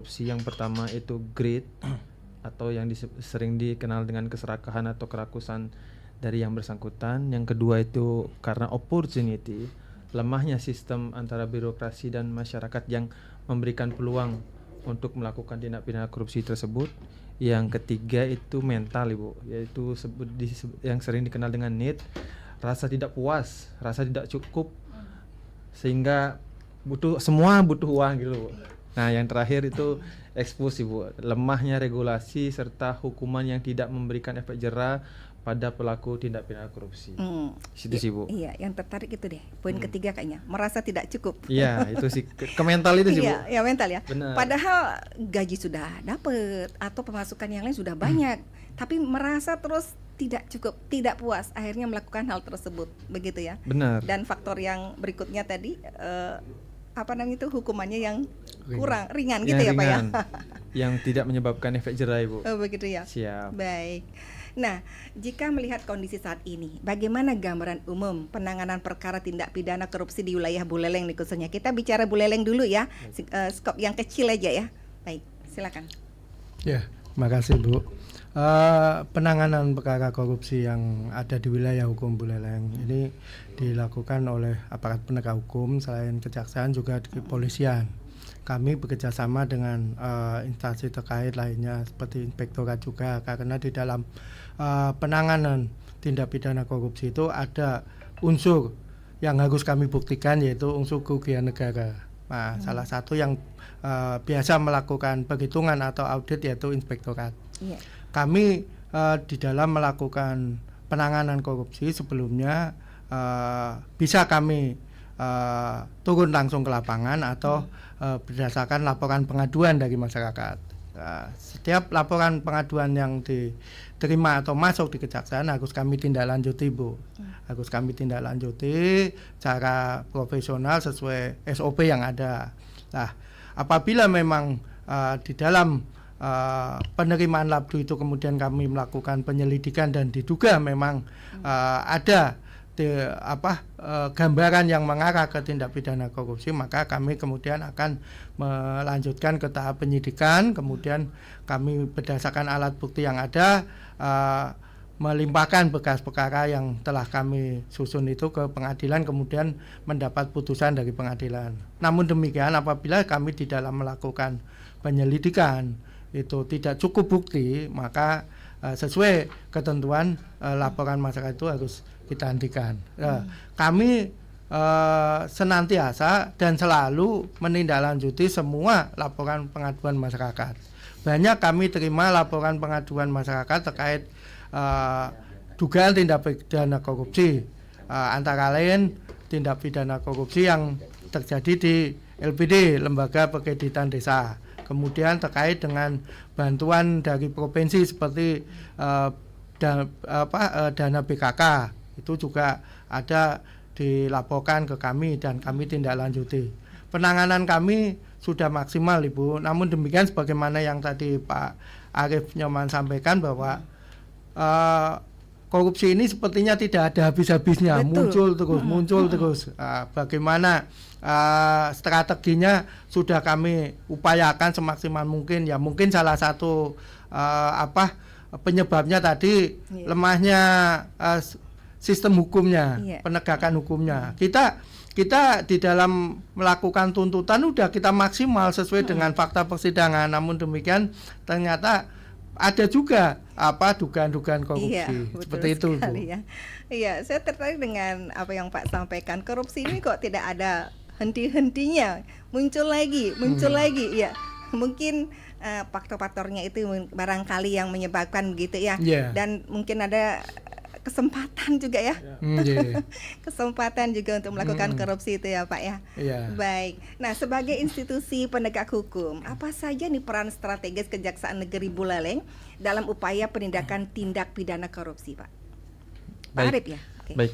Opsi yang pertama itu greed atau yang sering dikenal dengan keserakahan atau kerakusan dari yang bersangkutan. Yang kedua itu karena opportunity, lemahnya sistem antara birokrasi dan masyarakat yang memberikan peluang untuk melakukan tindak pidana korupsi tersebut. Yang ketiga itu mental, Ibu, yaitu yang sering dikenal dengan need, rasa tidak puas, rasa tidak cukup, sehingga semua butuh uang gitu. Nah, yang terakhir itu expose, Ibu, lemahnya regulasi serta hukuman yang tidak memberikan efek jera pada pelaku tindak pidana korupsi. Situ sih, Bu. Iya, yang tertarik itu deh. Poin ketiga kayaknya, merasa tidak cukup. Iya, itu sih ke mental itu sih, Bu. Iya, ya mental ya. Benar. Padahal gaji sudah dapat atau pemasukan yang lain sudah banyak, tapi merasa terus tidak cukup, tidak puas, akhirnya melakukan hal tersebut, begitu ya. Benar. Dan faktor yang berikutnya tadi apa namanya itu, hukumannya yang kurang ringan gitu ya, Pak ya. Yang tidak menyebabkan efek jera, Ibu. Oh, begitu ya. Siap. Baik. Nah, jika melihat kondisi saat ini, bagaimana gambaran umum penanganan perkara tindak pidana korupsi di wilayah Buleleng nih khususnya? Kita bicara Buleleng dulu ya, skop yang kecil aja ya. Baik, silakan. Ya, terima kasih, Bu. Penanganan perkara korupsi yang ada di wilayah hukum Buleleng ini dilakukan oleh aparat penegak hukum, selain kejaksaan juga di kepolisian. Kami bekerjasama dengan instansi terkait lainnya seperti inspektorat juga, karena di dalam penanganan tindak pidana korupsi itu ada unsur yang harus kami buktikan, yaitu unsur kerugian negara. Nah, salah satu yang biasa melakukan perhitungan atau audit yaitu inspektorat. Yeah. Kami di dalam melakukan penanganan korupsi sebelumnya bisa kami turun langsung ke lapangan atau berdasarkan laporan pengaduan dari masyarakat. Setiap laporan pengaduan yang diterima atau masuk di kejaksaan harus kami tindak lanjuti, Bu. Harus kami tindak lanjuti secara profesional sesuai SOP yang ada. Nah, apabila memang di dalam penerimaan labdu itu kemudian kami melakukan penyelidikan dan diduga memang ada gambaran yang mengarah ke tindak pidana korupsi, maka kami kemudian akan melanjutkan ke tahap penyidikan. Kemudian kami berdasarkan alat bukti yang ada melimpahkan berkas perkara yang telah kami susun itu ke pengadilan, kemudian mendapat putusan dari pengadilan. Namun demikian, apabila kami di dalam melakukan penyelidikan itu tidak cukup bukti, maka sesuai ketentuan laporan masyarakat itu harus kita hentikan. Kami senantiasa dan selalu menindaklanjuti semua laporan pengaduan masyarakat. Banyak kami terima laporan pengaduan masyarakat terkait dugaan tindak pidana korupsi, antara lain tindak pidana korupsi yang terjadi di LPD, Lembaga Perkreditan Desa. Kemudian terkait dengan bantuan dari provinsi seperti dana BKK, itu juga ada dilaporkan ke kami dan kami tindak lanjuti. Penanganan kami sudah maksimal, Ibu. Namun demikian, sebagaimana yang tadi Pak Arief Nyoman sampaikan bahwa korupsi ini sepertinya tidak ada habis-habisnya. Betul. muncul terus. Bagaimana strateginya sudah kami upayakan semaksimal mungkin. Ya, mungkin salah satu penyebabnya tadi lemahnya sistem hukumnya, penegakan hukumnya. Kita di dalam melakukan tuntutan udah kita maksimal sesuai dengan fakta persidangan. Namun demikian ternyata ada juga dugaan-dugaan korupsi. Seperti itu, Bu. Ya. Iya, saya tertarik dengan apa yang Pak sampaikan. Korupsi ini kok tidak ada henti-hentinya, muncul lagi. Ya, mungkin faktor-faktornya itu barangkali yang menyebabkan begitu ya. Dan mungkin ada kesempatan juga ya. Kesempatan juga untuk melakukan korupsi itu ya, Pak ya. Baik. Nah, sebagai institusi penegak hukum, apa saja nih peran strategis Kejaksaan Negeri Buleleng dalam upaya penindakan tindak pidana korupsi, Pak? Pak Arief ya. Okay. Baik.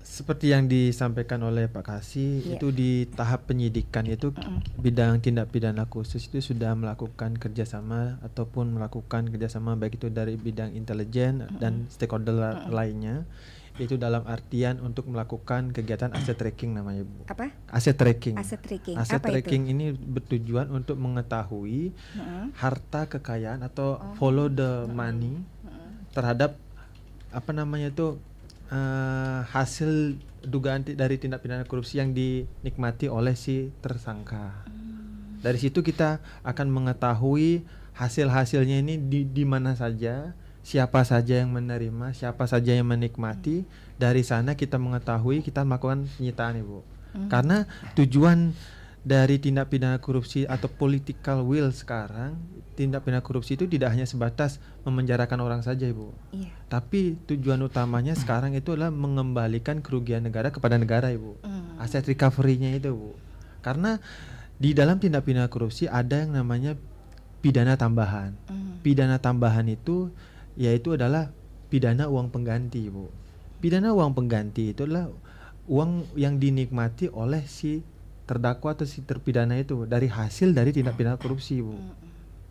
Seperti yang disampaikan oleh Pak Kasih, itu di tahap penyidikan itu bidang tindak pidana khusus itu sudah melakukan kerjasama ataupun melakukan kerjasama baik itu dari bidang intelijen dan stakeholder lainnya. Itu dalam artian untuk melakukan kegiatan asset tracking namanya, Bu. Apa? Asset tracking. Aset tracking. Asset Apa tracking itu? ini bertujuan untuk mengetahui harta kekayaan atau follow the money terhadap apa namanya itu hasil dugaan dari tindak pidana korupsi yang dinikmati oleh si tersangka. Dari situ kita akan mengetahui hasil-hasilnya ini di mana saja, siapa saja yang menerima, siapa saja yang menikmati. Dari sana kita mengetahui, kita melakukan penyitaan, Ibu. Karena tujuan dari tindak pidana korupsi atau political will sekarang, tindak pidana korupsi itu tidak hanya sebatas memenjarakan orang saja, Ibu. Iya. Tapi tujuan utamanya sekarang itu adalah mengembalikan kerugian negara kepada negara, Ibu. Aset recovery-nya itu, Bu. Karena di dalam tindak pidana korupsi ada yang namanya pidana tambahan. Pidana tambahan itu yaitu adalah pidana uang pengganti, Bu. Pidana uang pengganti itu adalah uang yang dinikmati oleh si terdakwa atau si terpidana itu dari hasil dari tindak pidana korupsi, Bu.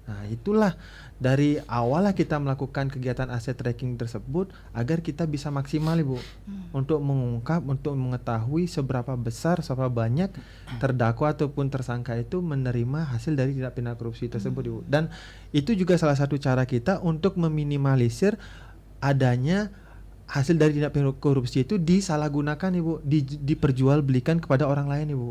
Nah, itulah dari awal kita melakukan kegiatan aset tracking tersebut agar kita bisa maksimal, Ibu, untuk mengungkap, untuk mengetahui seberapa besar, seberapa banyak terdakwa ataupun tersangka itu menerima hasil dari tindak pidana korupsi tersebut, Ibu. Dan itu juga salah satu cara kita untuk meminimalisir adanya hasil dari tindak pidana korupsi itu disalahgunakan, Ibu, diperjualbelikan kepada orang lain, Ibu.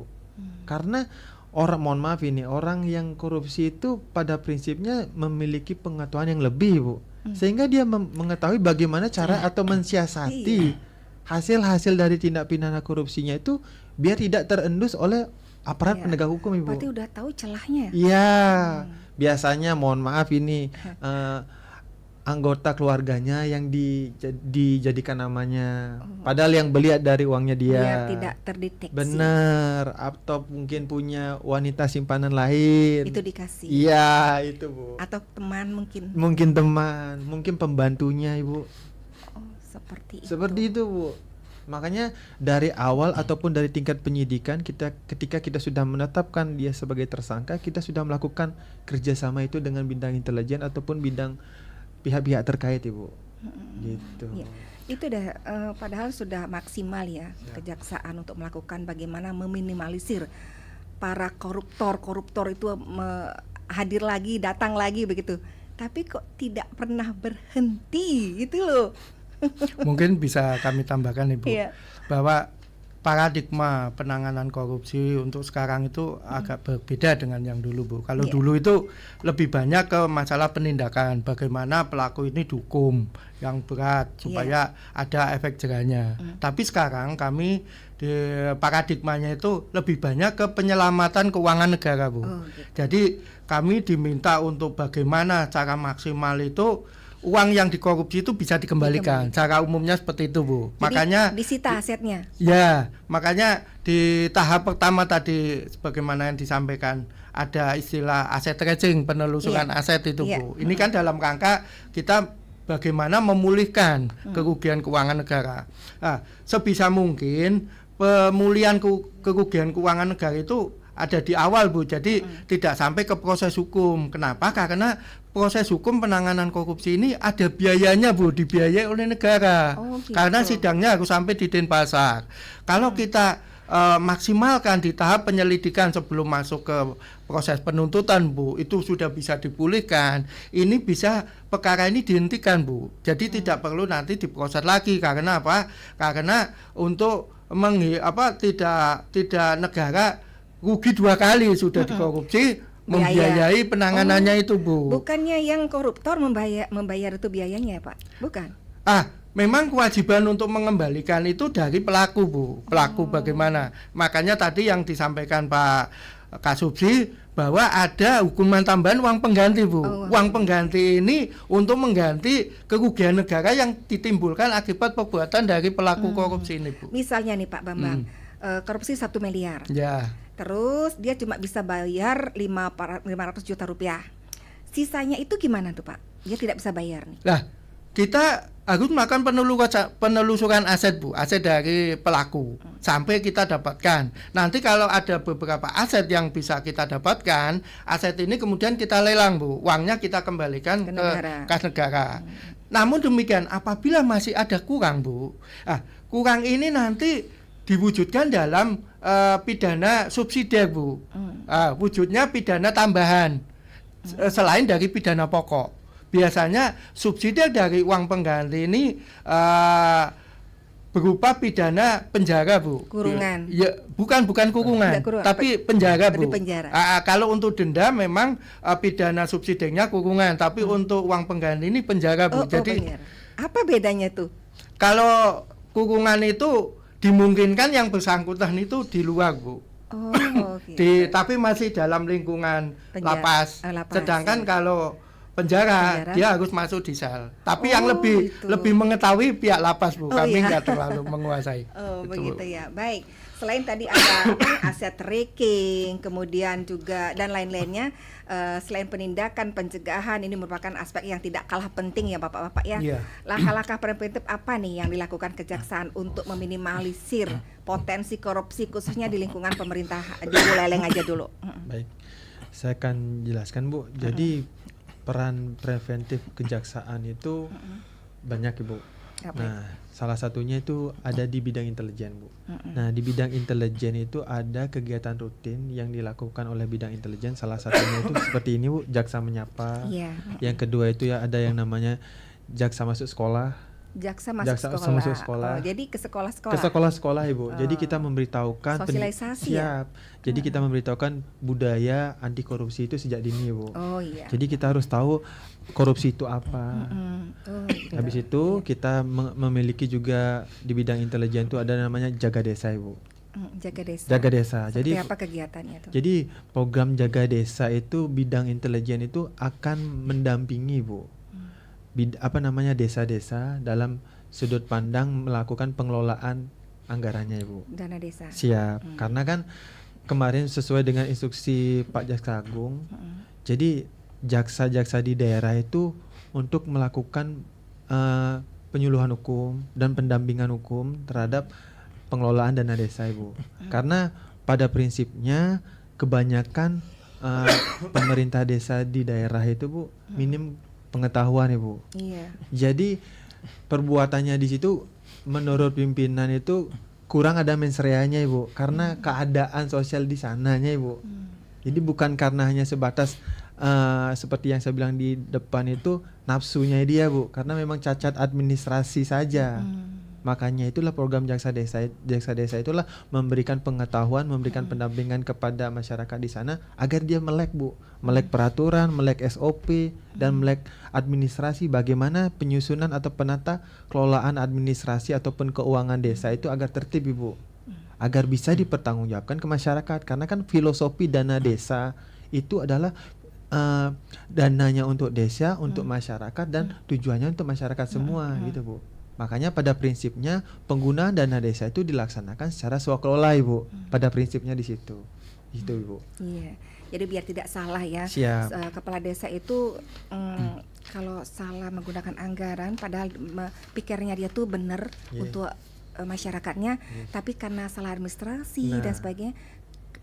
Karena orang yang korupsi itu pada prinsipnya memiliki pengetahuan yang lebih, Bu. Sehingga dia mengetahui bagaimana cara atau mensiasati hasil-hasil dari tindak pidana korupsinya itu biar tidak terendus oleh aparat penegak hukum, Ibu. Berarti udah tahu celahnya. Iya. Biasanya mohon maaf ini anggota keluarganya yang dijadikan namanya, padahal yang beli dari uangnya dia. Biar tidak terdeteksi. Benar, atau mungkin punya wanita simpanan lain. Itu dikasih. Iya, itu, Bu. Atau teman mungkin. Mungkin teman, mungkin pembantunya, Ibu. Oh, seperti itu, Bu. Makanya dari awal ataupun dari tingkat penyidikan ketika kita sudah menetapkan dia sebagai tersangka, kita sudah melakukan kerjasama itu dengan bidang intelijen ataupun bidang pihak-pihak terkait, Ibu. Gitu. Ya. Itu padahal sudah maksimal ya kejaksaan untuk melakukan bagaimana meminimalisir para koruptor itu hadir lagi, datang lagi begitu. Tapi kok tidak pernah berhenti gitu loh. Mungkin bisa kami tambahkan, Ibu, bahwa paradigma penanganan korupsi untuk sekarang itu agak berbeda dengan yang dulu, Bu. Kalau dulu itu lebih banyak ke masalah penindakan, bagaimana pelaku ini dihukum yang berat supaya ada efek jerahnya. Tapi sekarang kami di paradigmanya itu lebih banyak ke penyelamatan keuangan negara, Bu. Jadi kami diminta untuk bagaimana cara maksimal itu uang yang dikorupsi itu bisa dikembalikan. Cara umumnya seperti itu, Bu. Jadi, makanya disita asetnya. Ya, makanya di tahap pertama tadi sebagaimana yang disampaikan ada istilah aset tracing, penelusuran aset itu, Bu. Ini kan dalam rangka kita bagaimana memulihkan kerugian keuangan negara. Nah, sebisa mungkin pemulihan kerugian keuangan negara itu ada di awal, Bu. Jadi tidak sampai ke proses hukum. Kenapa? Karena proses hukum penanganan korupsi ini ada biayanya, Bu, dibiayai oleh negara. Gitu. Karena sidangnya harus sampai di Denpasar. Kalau kita maksimalkan di tahap penyelidikan sebelum masuk ke proses penuntutan, Bu, itu sudah bisa dipulihkan. Ini bisa perkara ini dihentikan, Bu. Jadi tidak perlu nanti diproses lagi. Karena apa? Karena untuk tidak negara rugi dua kali sudah dikorupsi, membiayai penanganannya itu, Bu. Bukannya yang koruptor membayar itu biayanya, Pak? Bukan. Memang kewajiban untuk mengembalikan itu dari pelaku, Bu. Pelaku bagaimana? Makanya tadi yang disampaikan Pak Kasubsi bahwa ada hukuman tambahan uang pengganti, Bu. Uang pengganti ini untuk mengganti kerugian negara yang ditimbulkan akibat perbuatan dari pelaku korupsi ini, Bu. Misalnya nih Pak Bambang, korupsi 1 miliar. Ya. Terus dia cuma bisa bayar 500 juta rupiah. Sisanya itu gimana tuh, Pak? Dia tidak bisa bayar nih. Nah, kita harus melakukan penelusuran aset Bu, aset dari pelaku sampai kita dapatkan. Nanti kalau ada beberapa aset yang bisa kita dapatkan, aset ini kemudian kita lelang Bu, uangnya kita kembalikan ke kas negara. Namun demikian apabila masih ada kurang Bu, kurang ini nanti diwujudkan dalam pidana subsidiar Bu. Wujudnya pidana tambahan selain dari pidana pokok. Biasanya subsidi dari uang pengganti ini berupa pidana penjara Bu. Kurungan. Ya, bukan kurungan, tapi penjara Bu. Penjara. Kalau untuk denda memang pidana subsidinya kurungan, tapi untuk uang pengganti ini penjara Bu. Jadi penjara. Apa bedanya tuh? Kalau kurungan itu dimungkinkan yang bersangkutan itu di luar Bu. Gitu. Tapi masih dalam lingkungan lapas. Sedangkan kalau penjara dia harus masuk di sel. Tapi yang lebih mengetahui pihak lapas Bu. Kami nggak terlalu menguasai. Begitu ya. Baik. Selain tadi ada aset tracking, kemudian juga dan lain-lainnya, selain penindakan pencegahan, ini merupakan aspek yang tidak kalah penting ya Bapak-bapak ya. Langkah-langkah preventif apa nih yang dilakukan Kejaksaan untuk meminimalisir potensi korupsi khususnya di lingkungan pemerintah di Buleleng aja dulu. Baik. Saya akan jelaskan Bu. Jadi peran preventif Kejaksaan itu banyak Ibu. Nah, salah satunya itu ada di bidang intelijen Bu. Nah, di bidang intelijen itu ada kegiatan rutin yang dilakukan oleh bidang intelijen. Salah satunya itu seperti ini Bu, jaksa menyapa. Yang kedua itu ya ada yang namanya jaksa masuk sekolah. Jaksa masuk sekolah. Jadi ke sekolah-sekolah. Ke sekolah-sekolah Ibu. Jadi kita memberitahukan sosialisasi ya. Jadi kita memberitahukan budaya anti korupsi itu sejak dini Ibu. Jadi kita harus tahu korupsi itu apa. Habis itu kita memiliki juga di bidang intelijen itu ada namanya jaga desa Ibu. Jaga desa. Jadi apa kegiatannya tuh? Jadi program jaga desa itu bidang intelijen itu akan mendampingi Bu. Desa-desa dalam sudut pandang melakukan pengelolaan anggarannya Ibu. Dana desa. Siap. Karena kan kemarin sesuai dengan instruksi Pak Jaksa Agung. Jadi jaksa-jaksa di daerah itu untuk melakukan penyuluhan hukum dan pendampingan hukum terhadap pengelolaan dana desa Ibu. Karena pada prinsipnya kebanyakan pemerintah desa di daerah itu Bu minim pengetahuan Ibu. Jadi perbuatannya di situ menurut pimpinan itu kurang ada mensreanya Ibu, karena keadaan sosial di sananya Ibu. Jadi bukan karena hanya sebatas seperti yang saya bilang di depan itu nafsunya dia Bu, karena memang cacat administrasi saja. Makanya itulah program jaksa desa itulah memberikan pengetahuan, memberikan pendampingan kepada masyarakat di sana agar dia melek Bu, melek peraturan, melek SOP dan melek administrasi, bagaimana penyusunan atau penata kelolaan administrasi ataupun keuangan desa itu agar tertib Ibu, agar bisa dipertanggungjawabkan ke masyarakat. Karena kan filosofi dana desa itu adalah dananya untuk desa, untuk masyarakat dan tujuannya untuk masyarakat semua gitu Bu. Makanya pada prinsipnya penggunaan dana desa itu dilaksanakan secara swakelola Ibu. Pada prinsipnya di situ. Itu Ibu. Iya. Jadi biar tidak salah ya. Kepala desa itu kalau salah menggunakan anggaran padahal pikirnya dia tuh benar untuk masyarakatnya, tapi karena salah administrasi dan sebagainya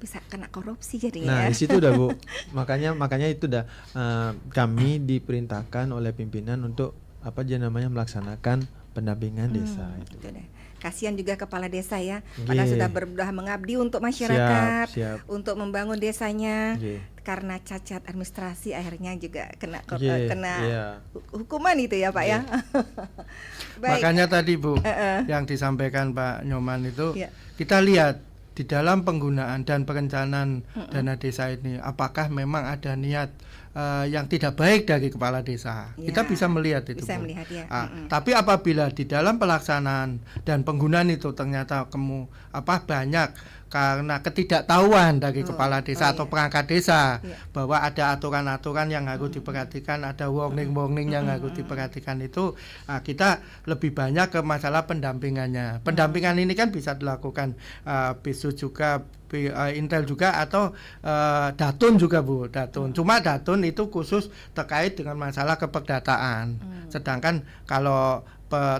bisa kena korupsi jadinya. Nah, di situ udah Bu. Makanya itu udah kami diperintahkan oleh pimpinan untuk melaksanakan pendampingan desa itu. Kasihan juga kepala desa ya, padahal sudah berusaha mengabdi untuk masyarakat, untuk membangun desanya, karena cacat administrasi akhirnya juga kena hukuman itu ya Pak ya. Makanya tadi Bu yang disampaikan Pak Nyoman itu kita lihat di dalam penggunaan dan perencanaan dana desa ini apakah memang ada niat yang tidak baik dari kepala desa. Kita bisa melihat itu. Melihat ya. Tapi apabila di dalam pelaksanaan dan penggunaan itu ternyata banyak karena ketidaktahuan dari kepala desa atau perangkat desa bahwa ada aturan-aturan yang harus diperhatikan, ada warning-warning yang harus diperhatikan itu, kita lebih banyak ke masalah pendampingannya. Pendampingan ini kan bisa dilakukan bisa juga Intel juga atau Datun juga Bu, Datun. Cuma Datun itu khusus terkait dengan masalah kepegdataan. Sedangkan kalau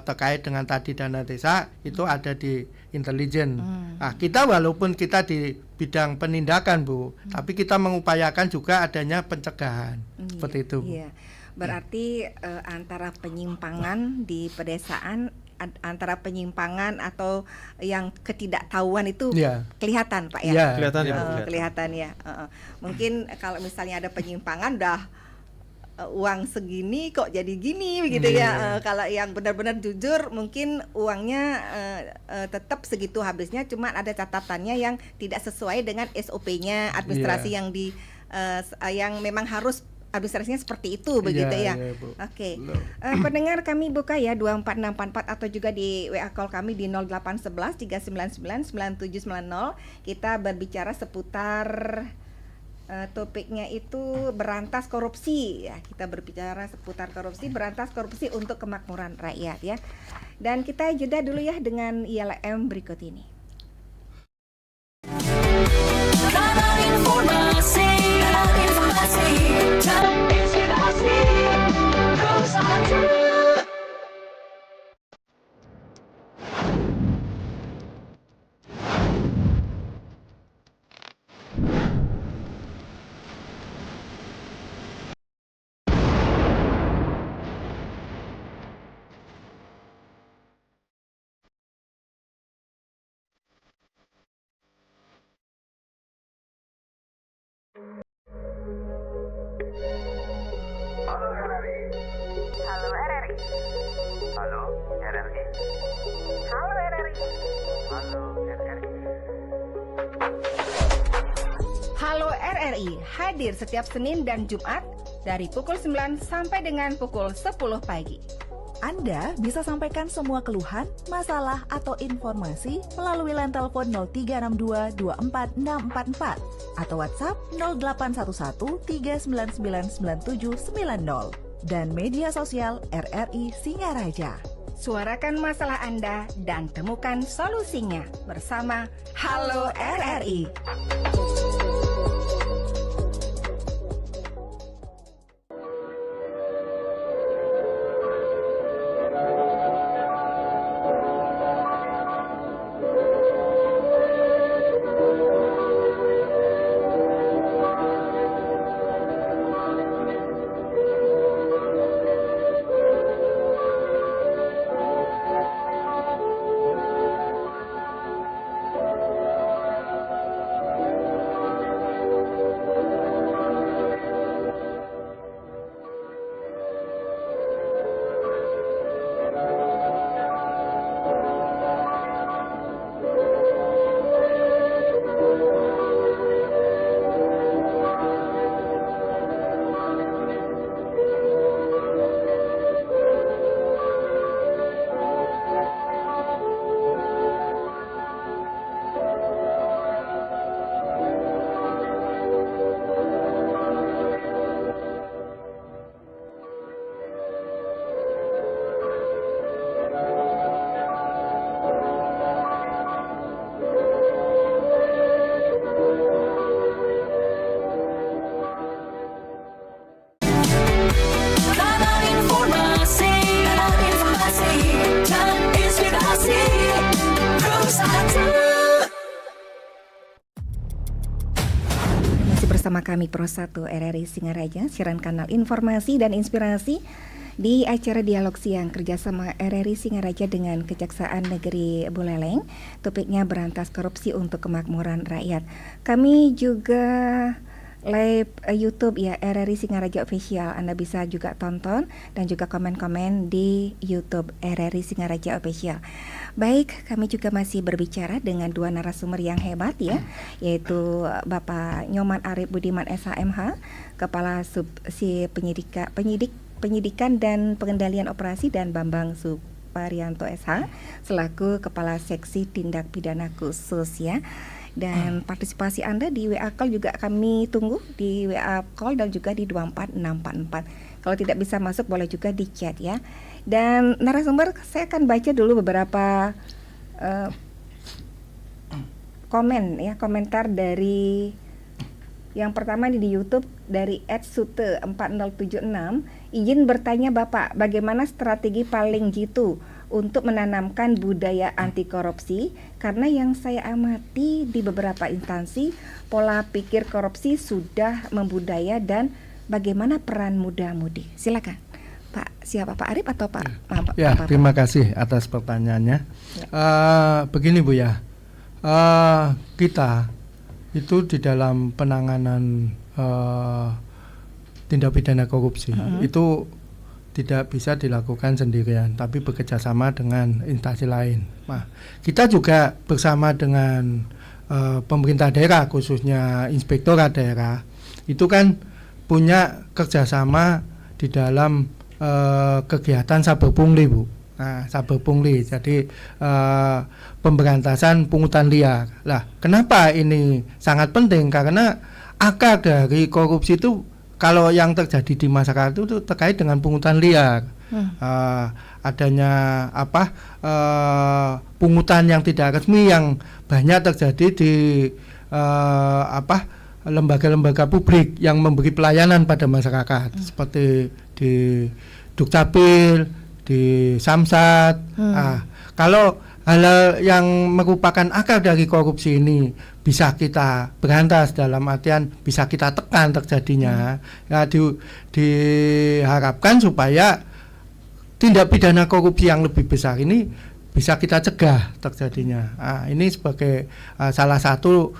terkait dengan tadi dana desa itu ada di intelijen. Nah, kita walaupun kita di bidang penindakan Bu, tapi kita mengupayakan juga adanya pencegahan. Seperti itu Bu. Iya. Berarti antara penyimpangan di pedesaan, antara penyimpangan atau yang ketidaktahuan itu kelihatan Pak ya? Kelihatan ya. Kelihatan ya. Mungkin kalau misalnya ada penyimpangan dah uang segini kok jadi gini begitu ya. Kalau yang benar-benar jujur mungkin uangnya tetap segitu habisnya, cuma ada catatannya yang tidak sesuai dengan SOP-nya administrasi yang yang memang harus administrasinya seperti itu begitu ya. Oke. Pendengar kami buka ya 24644 atau juga di WA call kami di 0811 399 9790. Kita berbicara seputar topiknya itu berantas korupsi ya. Kita berbicara seputar korupsi, berantas korupsi untuk kemakmuran rakyat ya. Dan kita jeda dulu ya dengan ILM berikut ini. Halo RRI hadir setiap Senin dan Jumat dari pukul 9 sampai dengan pukul 10 pagi. Anda bisa sampaikan semua keluhan, masalah, atau informasi melalui line telepon 0362 24644 atau WhatsApp 0811 399 9790 dan media sosial RRI Singaraja. Suarakan masalah Anda dan temukan solusinya bersama Halo RRI. Bersama kami Pro 1 RRI Singaraja, siaran kanal informasi dan inspirasi di acara Dialog Siang kerjasama RRI Singaraja dengan Kejaksaan Negeri Buleleng. Topiknya berantas korupsi untuk kemakmuran rakyat. Kami juga live YouTube ya, RRI Singaraja Official. Anda bisa juga tonton dan juga komen-komen di YouTube RRI Singaraja Official. Baik, kami juga masih berbicara dengan dua narasumber yang hebat ya, yaitu Bapak Nyoman Arif Budiman SHMH, Kepala Subsi Penyidikan dan Pengendalian Operasi, dan Bambang Suparianto SH selaku Kepala Seksi Tindak Pidana Khusus ya. Dan partisipasi Anda di WA call juga kami tunggu di WA call dan juga di 24644. Kalau tidak bisa masuk boleh juga di chat ya. Dan narasumber saya akan baca dulu beberapa komentar dari yang pertama di YouTube dari @sute4076. Izin bertanya Bapak, bagaimana strategi paling jitu untuk menanamkan budaya anti korupsi? Karena yang saya amati di beberapa instansi, pola pikir korupsi sudah membudaya, dan bagaimana peran muda-mudi? Silakan Pak, siapa Pak Arif atau Pak? Ya, Pak? terima kasih atas pertanyaannya. Begini Bu ya, kita itu di dalam penanganan tindak pidana korupsi itu tidak bisa dilakukan sendirian, tapi bekerja sama dengan instansi lain. Nah, kita juga bersama dengan pemerintah daerah, khususnya inspektorat daerah, itu kan punya kerjasama di dalam kegiatan saber pungli Bu. Nah, saber pungli, jadi pemberantasan pungutan liar. Lah, kenapa ini sangat penting? Karena akar dari korupsi itu, kalau yang terjadi di masyarakat itu terkait dengan pungutan liar. Adanya pungutan yang tidak resmi yang banyak terjadi di lembaga-lembaga publik yang memberi pelayanan pada masyarakat, seperti di Dukcapil, di Samsat. Kalau hal yang merupakan akar dari korupsi ini bisa kita berantas, dalam artian bisa kita tekan terjadinya, ya diharapkan supaya tindak pidana korupsi yang lebih besar ini bisa kita cegah terjadinya. Ini sebagai salah satu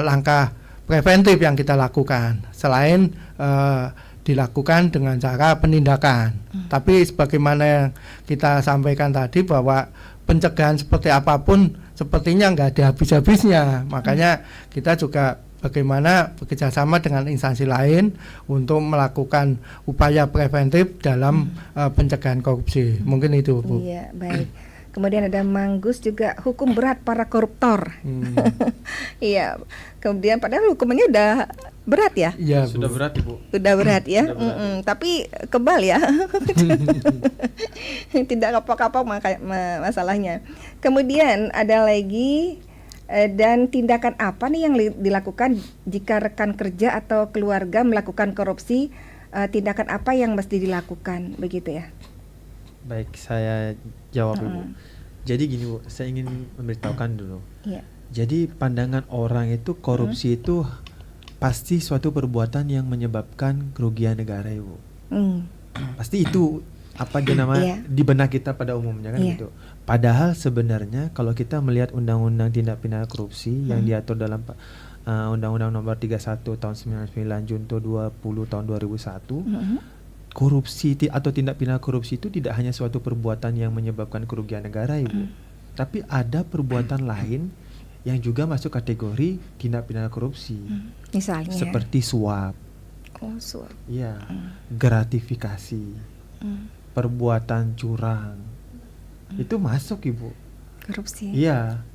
langkah preventif yang kita lakukan, selain dilakukan dengan cara penindakan. Tapi sebagaimana yang kita sampaikan tadi, bahwa pencegahan seperti apapun sepertinya nggak ada habis-habisnya. Makanya kita juga bagaimana bekerjasama dengan instansi lain untuk melakukan upaya preventif dalam pencegahan korupsi. Mungkin itu Bu. Iya, baik. Kemudian ada Manggus juga, hukum berat para koruptor. Iya. Kemudian padahal hukumannya udah berat ya? Iya, Sudah Bu. berat Ibu. Udah berat ya. Sudah berat. Tapi kebal ya. Tidak kapok-kapok masalahnya. Kemudian ada lagi, dan tindakan apa nih yang dilakukan jika rekan kerja atau keluarga melakukan korupsi? Tindakan apa yang mesti dilakukan, begitu ya? Baik, saya jawab Ibu. Jadi gini Bu, saya ingin memberitahukan dulu. Iya. Jadi pandangan orang itu korupsi itu pasti suatu perbuatan yang menyebabkan kerugian negara Ibu. Pasti itu apa dia namanya di benak kita pada umumnya kan gitu. Padahal sebenarnya kalau kita melihat Undang-Undang Tindak Pidana Korupsi yang diatur dalam Undang-Undang Nomor 31 Tahun 99 Junto 20 Tahun 2001, korupsi atau tindak pidana korupsi itu tidak hanya suatu perbuatan yang menyebabkan kerugian negara Ibu, tapi ada perbuatan lain yang juga masuk kategori tindak pidana korupsi. Misalnya seperti suap. Oh, suap. Iya. Gratifikasi. Perbuatan curang. Itu masuk Ibu. Korupsi. Iya.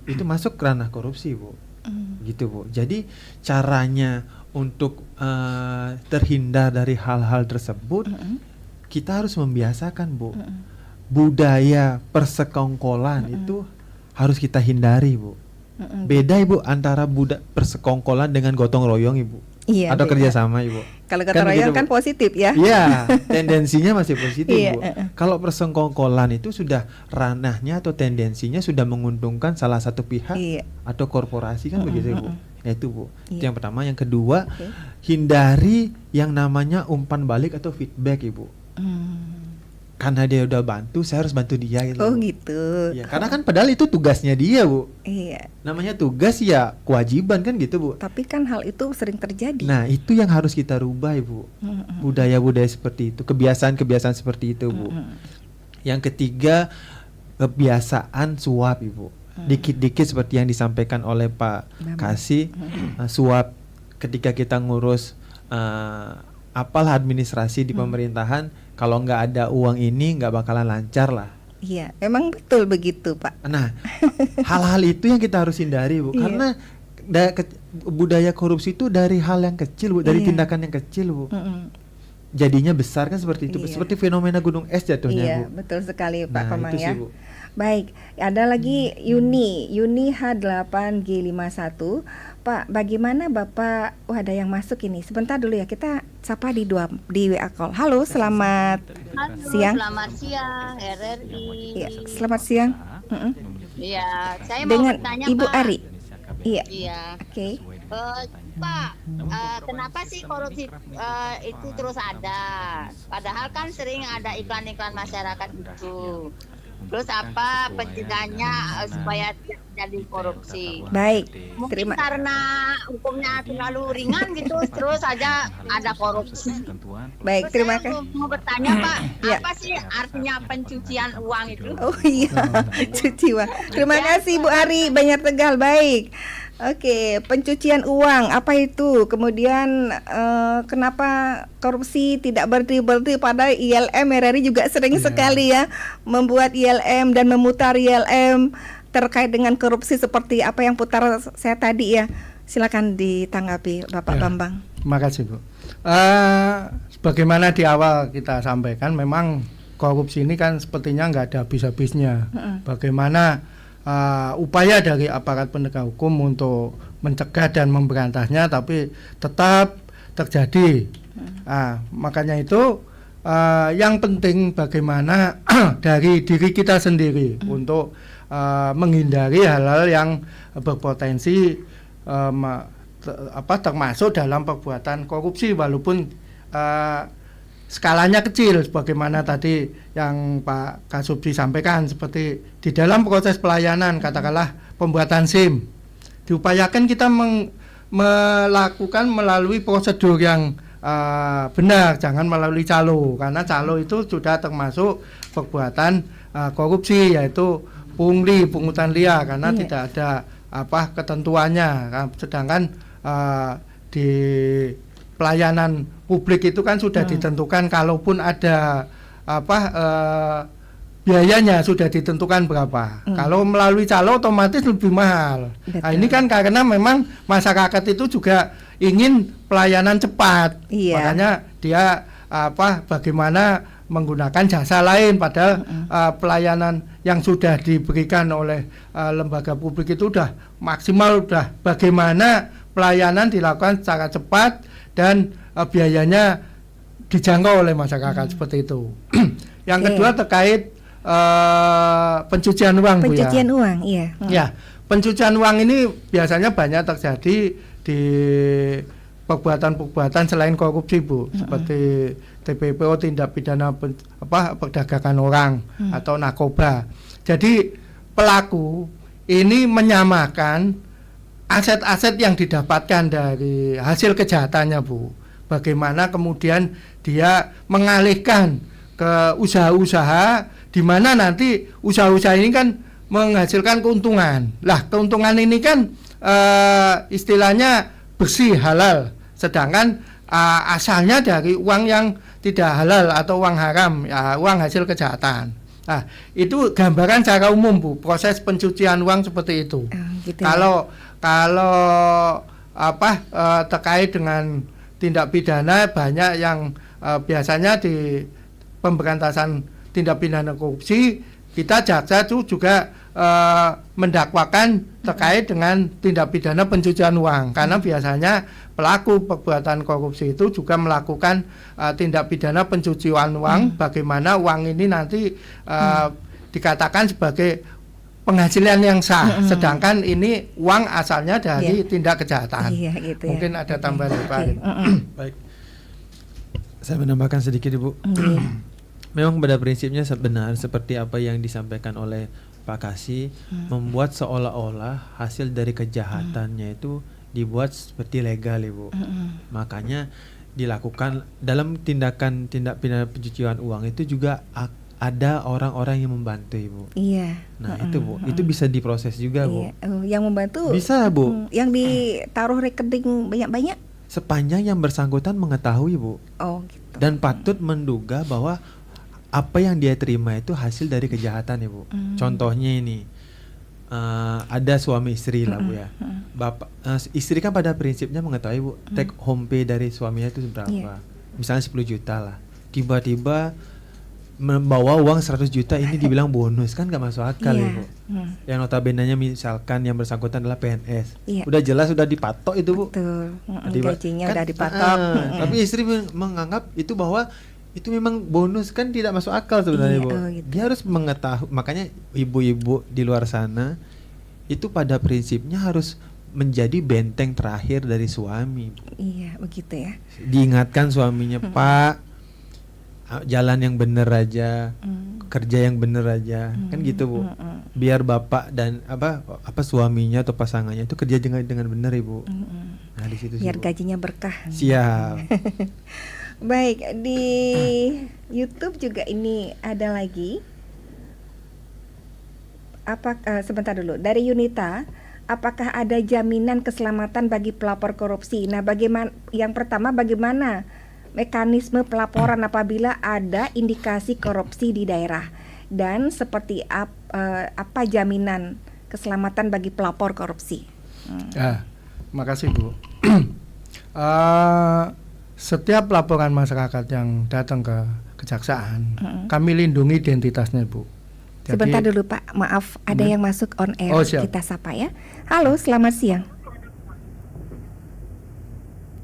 Itu masuk ranah korupsi Bu. Gitu Bu. Jadi caranya untuk terhindar dari hal-hal tersebut, kita harus membiasakan Bu. Budaya persekongkolan itu harus kita hindari Bu. Beda Ibu antara persekongkolan dengan gotong royong Ibu. Iya, atau beda. kerjasama Ibu. Kalau gotong royong kan positif ya. Iya, tendensinya masih positif Iya, Bu. Kalau persekongkolan itu sudah ranahnya atau tendensinya sudah menguntungkan salah satu pihak atau korporasi kan begitu Bu. Ya itu Bu. Itu yang pertama. Yang kedua, hindari yang namanya umpan balik atau feedback Ibu. Karena dia udah bantu, saya harus bantu dia gitu. Oh gitu. Ya, karena kan padahal itu tugasnya dia Bu. Iya. Namanya tugas ya kewajiban kan gitu Bu. Tapi kan hal itu sering terjadi. Nah itu yang harus kita rubah Ibu. Budaya-budaya seperti itu, kebiasaan-kebiasaan seperti itu Bu. Yang ketiga, kebiasaan suap Ibu. Dikit-dikit seperti yang disampaikan oleh Pak Kasih, suap ketika kita ngurus apalah administrasi di pemerintahan, kalau nggak ada uang ini nggak bakalan lancar lah. Iya, memang betul begitu Pak. Nah, hal-hal itu yang kita harus hindari Bu, karena budaya korupsi itu dari hal yang kecil Bu, dari tindakan yang kecil Bu. jadinya besar kan seperti itu, Iya. seperti fenomena gunung es jatuhnya Iya, Bu. betul sekali Pak Nah, Komang itu ya. sih, Bu. Baik, ada lagi Yuni H8G51. Pak, bagaimana Bapak? Ada yang masuk ini. Sebentar dulu ya, kita sapa di WA call. Halo, selamat Halo, siang. selamat siang RRI. Iya, selamat siang. Mm-mm. Iya, saya mau Dengan bertanya Ibu Pak. Ari. Iya, Iya. oke. Pak, kenapa sih korupsi itu terus ada? Padahal kan sering ada iklan-iklan masyarakat itu. Terus apa pencegahannya supaya tidak jadi korupsi? Baik, Mungkin terima. karena hukumnya terlalu ringan gitu, terus saja ada korupsi. Baik, Terus terima saya kasih. mau bertanya Pak, Ya. apa sih artinya pencucian uang itu? Oh iya, cuci uang. Terima kasih Bu Ari, Banjar Tegal. Baik. Oke, pencucian uang apa itu? Kemudian kenapa korupsi tidak berhenti pada ILM? RRI juga sering sekali ya membuat ILM dan memutar ILM terkait dengan korupsi seperti apa yang putar saya tadi ya. Silakan ditanggapi Bapak Ya. Bambang. Terima kasih Bu. Sebagaimana di awal kita sampaikan, memang korupsi ini kan sepertinya nggak ada habis-habisnya. Bagaimana upaya dari aparat penegak hukum untuk mencegah dan memberantasnya, tapi tetap terjadi. Makanya itu yang penting bagaimana dari diri kita sendiri untuk menghindari hal-hal yang berpotensi termasuk dalam perbuatan korupsi, walaupun skalanya kecil, sebagaimana tadi yang Pak Kasubsi sampaikan, seperti di dalam proses pelayanan, katakanlah pembuatan SIM, diupayakan kita melakukan melalui prosedur yang benar, jangan melalui calo, karena calo itu sudah termasuk perbuatan korupsi, yaitu pungli, pungutan liar, karena tidak ada ketentuannya. Sedangkan di pelayanan publik itu kan sudah ditentukan, kalaupun ada biayanya sudah ditentukan berapa. Kalau melalui calo otomatis lebih mahal. Nah, ini kan karena memang masyarakat itu juga ingin pelayanan cepat. Iya. Makanya dia bagaimana menggunakan jasa lain, padahal pelayanan yang sudah diberikan oleh lembaga publik itu udah maksimal, udah bagaimana pelayanan dilakukan secara cepat dan biayanya dijangkau oleh masyarakat, seperti itu. Yang kedua terkait pencucian uang, Bu, ya. Pencucian uang, iya. Ya, pencucian uang ini biasanya banyak terjadi di perbuatan-perbuatan selain korupsi, Bu, seperti TPPO, tindak pidana perdagangan orang atau narkoba. Jadi pelaku ini menyamakan aset-aset yang didapatkan dari hasil kejahatannya, Bu. Bagaimana kemudian dia mengalihkan ke usaha-usaha di mana nanti usaha-usaha ini kan menghasilkan keuntungan. Lah, keuntungan ini kan istilahnya bersih, halal. Sedangkan asalnya dari uang yang tidak halal atau uang haram, ya, uang hasil kejahatan. Nah, itu gambaran secara umum, Bu, proses pencucian uang seperti itu. Gitu Kalau terkait dengan tindak pidana, banyak yang biasanya di pemberantasan tindak pidana korupsi, kita jaksa itu juga mendakwakan terkait dengan tindak pidana pencucian uang, karena biasanya pelaku perbuatan korupsi itu juga melakukan tindak pidana pencucian uang, bagaimana uang ini nanti dikatakan sebagai penghasilan yang sah, sedangkan ini uang asalnya dari tindak kejahatan. Iya, gitu ya. Mungkin ada tambahan, Pak. Baik. Saya menambahkan sedikit, Ibu. Memang pada prinsipnya benar seperti apa yang disampaikan oleh Pak Kasih, membuat seolah-olah hasil dari kejahatannya itu dibuat seperti legal, Ibu. Makanya dilakukan dalam tindak pidana pencucian uang itu juga ada orang-orang yang membantu, Ibu. Iya. Nah, itu, Bu. Itu bisa diproses juga, Bu. Iya. Yang membantu Bisa, Bu. yang ditaruh rekening banyak-banyak. Sepanjang yang bersangkutan mengetahui, Bu. Oh, gitu. Dan patut menduga bahwa apa yang dia terima itu hasil dari kejahatan, ya, Bu. Contohnya ini ada suami istri lah, Bu, ya. Bapak istri kan pada prinsipnya mengetahui, Bu, take home pay dari suaminya itu berapa. misalnya 10 juta lah, tiba-tiba membawa uang 100 juta ini dibilang bonus, kan nggak masuk akal Iya. ya Bu. Yang notabene-nya misalkan yang bersangkutan adalah PNS, Iya. udah jelas sudah dipatok itu Bu. Betul. Tiba- Gajinya kan, udah dipatok. tapi istri menganggap itu bahwa itu memang bonus, kan tidak masuk akal sebenarnya Iya, Bu. oh gitu. Dia harus mengetahui, makanya ibu-ibu di luar sana itu pada prinsipnya harus menjadi benteng terakhir dari suami Bu. Iya, begitu ya. Diingatkan suaminya, Pak, jalan yang bener aja, kerja yang bener aja, kan gitu Bu. Biar bapak dan apa suaminya atau pasangannya itu kerja dengan bener Ibu. Nah di situ sih, Biar Bu. gajinya berkah. Siap. Baik, di YouTube juga ini ada lagi. Sebentar dulu. Dari Yunita, apakah ada jaminan keselamatan bagi pelapor korupsi? Nah, bagaimana? Yang pertama, bagaimana mekanisme pelaporan apabila ada indikasi korupsi di daerah? Dan seperti apa jaminan keselamatan bagi pelapor korupsi? Makasih Bu. Setiap laporan masyarakat yang datang ke kejaksaan, kami lindungi identitasnya Bu. Jadi, Sebentar dulu Pak, maaf ada yang masuk on air. Oh, siap. Kita sapa ya. Halo, selamat siang.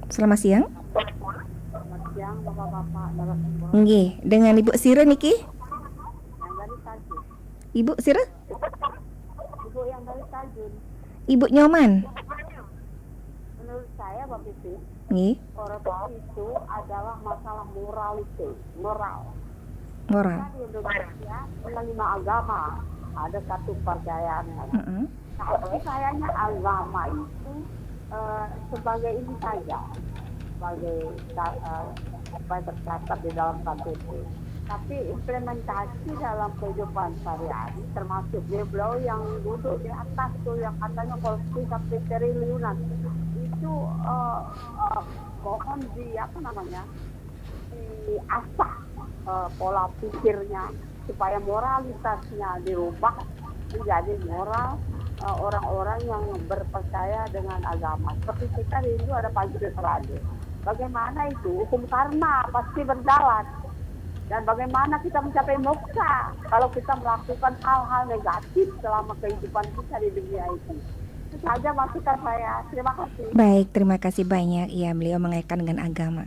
Selamat siang. Siang bapak-bapak narasumber Nggih, dengan Ibu Sire niki? yang dari Tajun. Ibu Sire? Ibu yang dari Tajun. Ibu Nyoman? Menurut saya Mbak Pipi, Nggih, korupsi itu adalah masalah morality, moral. moral. Di Indonesia menerima agama, ada satu percayaannya. Tapi kayaknya agama itu sebagai ini saja, sebagai apa yang tercatat di dalam KTP. Tapi implementasi dalam kehidupan sehari-hari, termasuk beliau yang duduk di atas tuh yang katanya korupsi sampai triliunan, itu mohon diasah pola pikirnya supaya moralitasnya dirubah menjadi moral orang-orang yang berpercaya dengan agama. Seperti kita di Hindu ada Pancasilada. Bagaimana itu hukum karma pasti berjalan. Dan bagaimana kita mencapai moksha kalau kita melakukan hal-hal negatif selama kehidupan kita di dunia itu. Itu saja masukan saya. Terima kasih. Baik, terima kasih banyak. Ya, beliau mengaitkan dengan agama.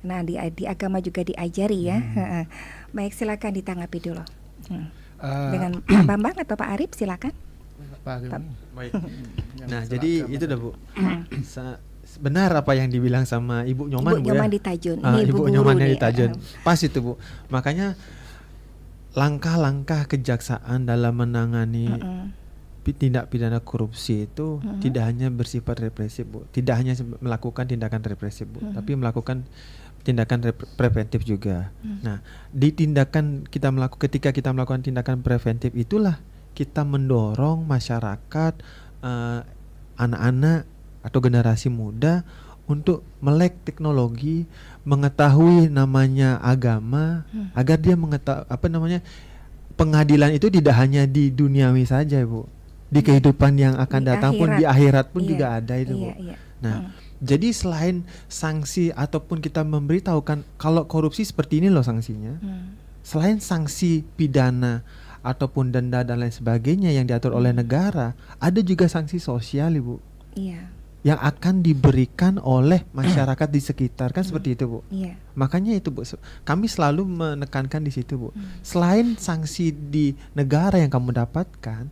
Nah, di agama juga diajari ya. Baik, silakan ditanggapi dulu. Dengan Pak Bambang atau Pak Arif, silakan. Pak. Baik. Nah, jadi itu dah Bu. Benar apa yang dibilang sama Ibu Nyoman, Ibu Bu, Nyoman ya? di Tajun. Ini Ibu guru Nyoman nih. di Tajun. Pas itu Bu. Makanya langkah-langkah kejaksaan dalam menangani tindak pidana korupsi itu tidak hanya bersifat represif Bu. Tidak hanya melakukan tindakan represif Bu, tapi melakukan tindakan preventif juga. Nah, di tindakan ketika kita melakukan tindakan preventif itulah kita mendorong masyarakat, anak-anak atau generasi muda untuk melek teknologi, mengetahui namanya agama, agar dia mengetahui pengadilan itu tidak hanya di duniawi saja Bu, di kehidupan yang akan Di datang pun, akhirat. di akhirat pun Iya, juga ada itu Bu. iya. Nah, jadi selain sanksi ataupun kita memberitahukan kalau korupsi seperti ini loh sanksinya, selain sanksi pidana ataupun denda dan lain sebagainya yang diatur oleh negara, ada juga sanksi sosial Ibu. Iya. Yang akan diberikan oleh masyarakat di sekitar, kan seperti itu Bu. Iya. Makanya itu Bu, kami selalu menekankan di situ Bu. Selain sanksi di negara yang kamu dapatkan,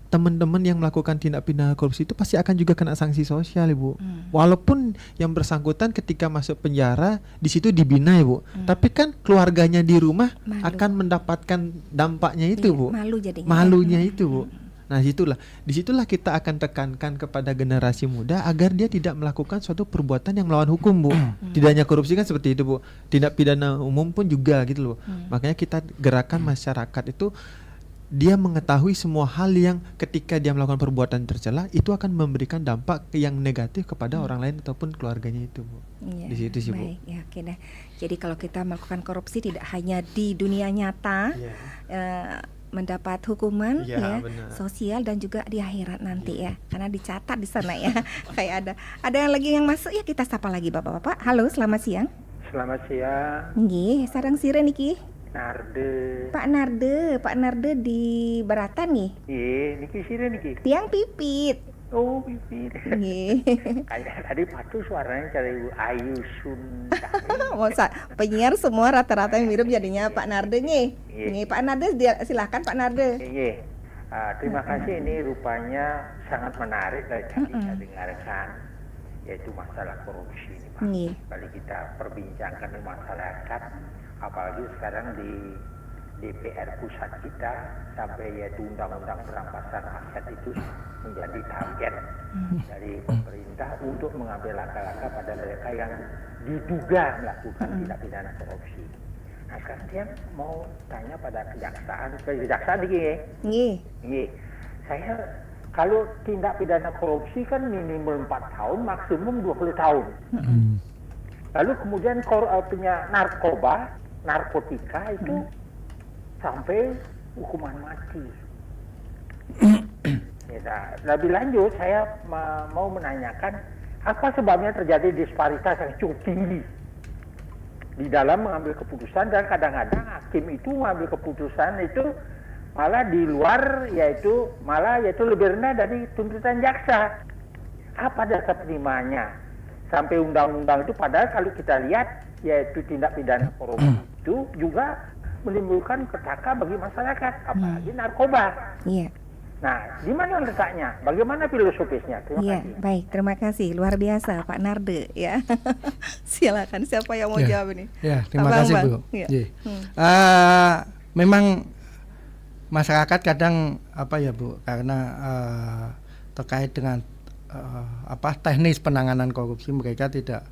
teman-teman yang melakukan tindak pidana korupsi itu pasti akan juga kena sanksi sosial Ibu. Walaupun yang bersangkutan ketika masuk penjara di situ dibina Ibu, tapi kan keluarganya di rumah Malu. akan mendapatkan dampaknya itu Iya, Bu. malu jadinya. Malunya itu Bu. Nah, disitulah kita akan tekankan kepada generasi muda agar dia tidak melakukan suatu perbuatan yang melawan hukum Bu. Tidak hanya korupsi kan seperti itu Bu, tindak pidana umum pun juga gitu loh. Makanya kita gerakan masyarakat itu dia mengetahui semua hal yang ketika dia melakukan perbuatan tercela itu akan memberikan dampak yang negatif kepada orang lain ataupun keluarganya itu Bu. Iya, Di situ sih Bu. baik, ya, oke dah. Jadi kalau kita melakukan korupsi tidak hanya di dunia nyata, mendapat hukuman Iya, ya, benar. sosial dan juga di akhirat nanti ya, karena dicatat di sana ya. Kayak ada yang lagi yang masuk ya, kita sapa lagi Bapak-bapak. Halo, selamat siang. Selamat siang, Nggih, sareng sire niki. Narde. Pak Narde di Beratan nggih. Iya, niki sire niki. Tiang pipit. Oh, Pipit. Nggih. Kayak tadi patuh suaranya cari Ibu Ayu Sunda. Masa penyiar semua rata-rata yang mirip jadinya Pak Narde nggih. Iya. Nggih, Pak Narde silahkan Pak Narde. Iya. Terima kasih, ini rupanya sangat menarik dari tadi saya dengarkan, yaitu masalah korupsi ini, Pak. Nggih. Kali kita perbincangkan di masyarakat, apalagi sekarang di DPR pusat kita, sampai yaitu undang-undang perampasan aset itu menjadi target dari pemerintah untuk mengambil langkah-langkah pada mereka yang diduga melakukan tindak pidana korupsi. Nah, sekarang dia mau tanya pada kejaksaan ini. Nggih. Saya kalau tindak pidana korupsi kan minimal 4 tahun, maksimum 20 tahun. Lalu kemudian punya narkotika itu sampai hukuman mati. Ya, lebih lanjut saya mau menanyakan apa sebabnya terjadi disparitas yang cukup tinggi di dalam mengambil keputusan, dan kadang-kadang hakim itu mengambil keputusan itu malah di luar, yaitu lebih rendah dari tuntutan jaksa. Apa dasar penerimaannya sampai undang-undang itu, padahal kalau kita lihat yaitu tindak pidana korupsi itu juga menimbulkan petaka bagi masyarakat, apalagi narkoba. Iya. Nah, di mana letaknya? Bagaimana filosofisnya? Terima kasih. Baik, terima kasih. Luar biasa Pak Narde ya. Silakan, siapa yang mau jawab ini? Ya, terima kasih Bu. Ya. Memang masyarakat kadang Bu, karena terkait dengan teknis penanganan korupsi, mereka tidak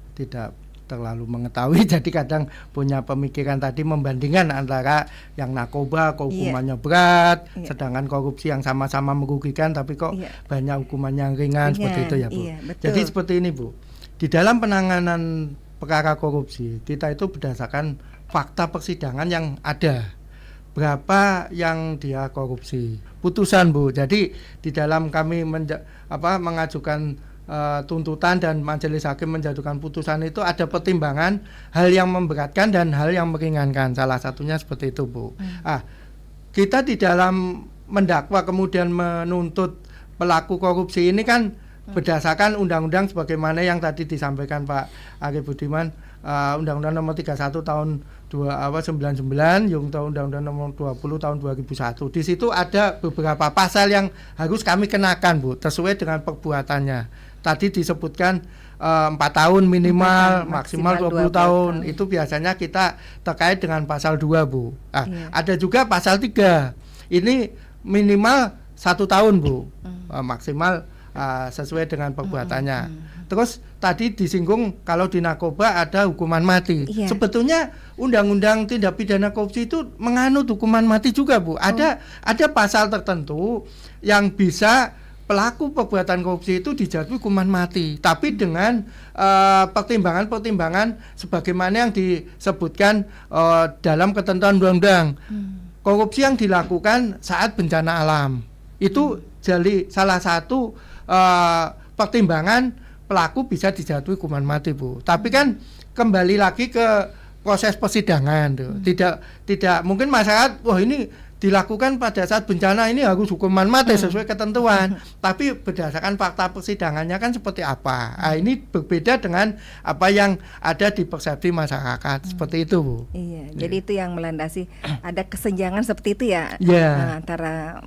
terlalu mengetahui, jadi kadang punya pemikiran tadi membandingkan antara yang narkoba kok hukumannya berat, sedangkan korupsi yang sama-sama merugikan tapi kok banyak hukumannya yang ringan, seperti itu ya Bu. Jadi seperti ini Bu, di dalam penanganan perkara korupsi kita itu berdasarkan fakta persidangan yang ada, berapa yang dia korupsi, putusan Bu. Jadi di dalam kami mengajukan tuntutan dan majelis hakim menjatuhkan putusan itu ada pertimbangan hal yang memberatkan dan hal yang meringankan. Salah satunya seperti itu Bu. Kita di dalam mendakwa kemudian menuntut pelaku korupsi ini kan berdasarkan undang-undang sebagaimana yang tadi disampaikan Pak Arif Budiman, Undang-Undang Nomor 31 Tahun 99, yang Undang-Undang Nomor 20 Tahun 2001. Di situ ada beberapa pasal yang harus kami kenakan Bu, sesuai dengan perbuatannya. Tadi disebutkan 4 tahun minimal, maksimal 20 tahun. Itu biasanya kita terkait dengan pasal 2 Bu. Ada juga pasal 3. Ini minimal 1 tahun Bu, maksimal sesuai dengan perbuatannya. Terus tadi disinggung kalau di narkoba ada hukuman mati. Sebetulnya undang-undang tindak pidana korupsi itu menganut hukuman mati juga Bu. Ada pasal tertentu yang bisa pelaku perbuatan korupsi itu dijatuhi hukuman mati, tapi dengan pertimbangan-pertimbangan sebagaimana yang disebutkan dalam ketentuan undang-undang. Korupsi yang dilakukan saat bencana alam itu jadi salah satu pertimbangan pelaku bisa dijatuhi hukuman mati Bu. Tapi kan kembali lagi ke proses persidangan tuh. Tidak mungkin masyarakat ini dilakukan pada saat bencana ini harus hukuman mati sesuai ketentuan. Tapi berdasarkan fakta persidangannya kan seperti apa. Ini berbeda dengan apa yang ada di persepsi masyarakat. Seperti itu Bu. Jadi itu yang melandasi ada kesenjangan seperti itu ya. Antara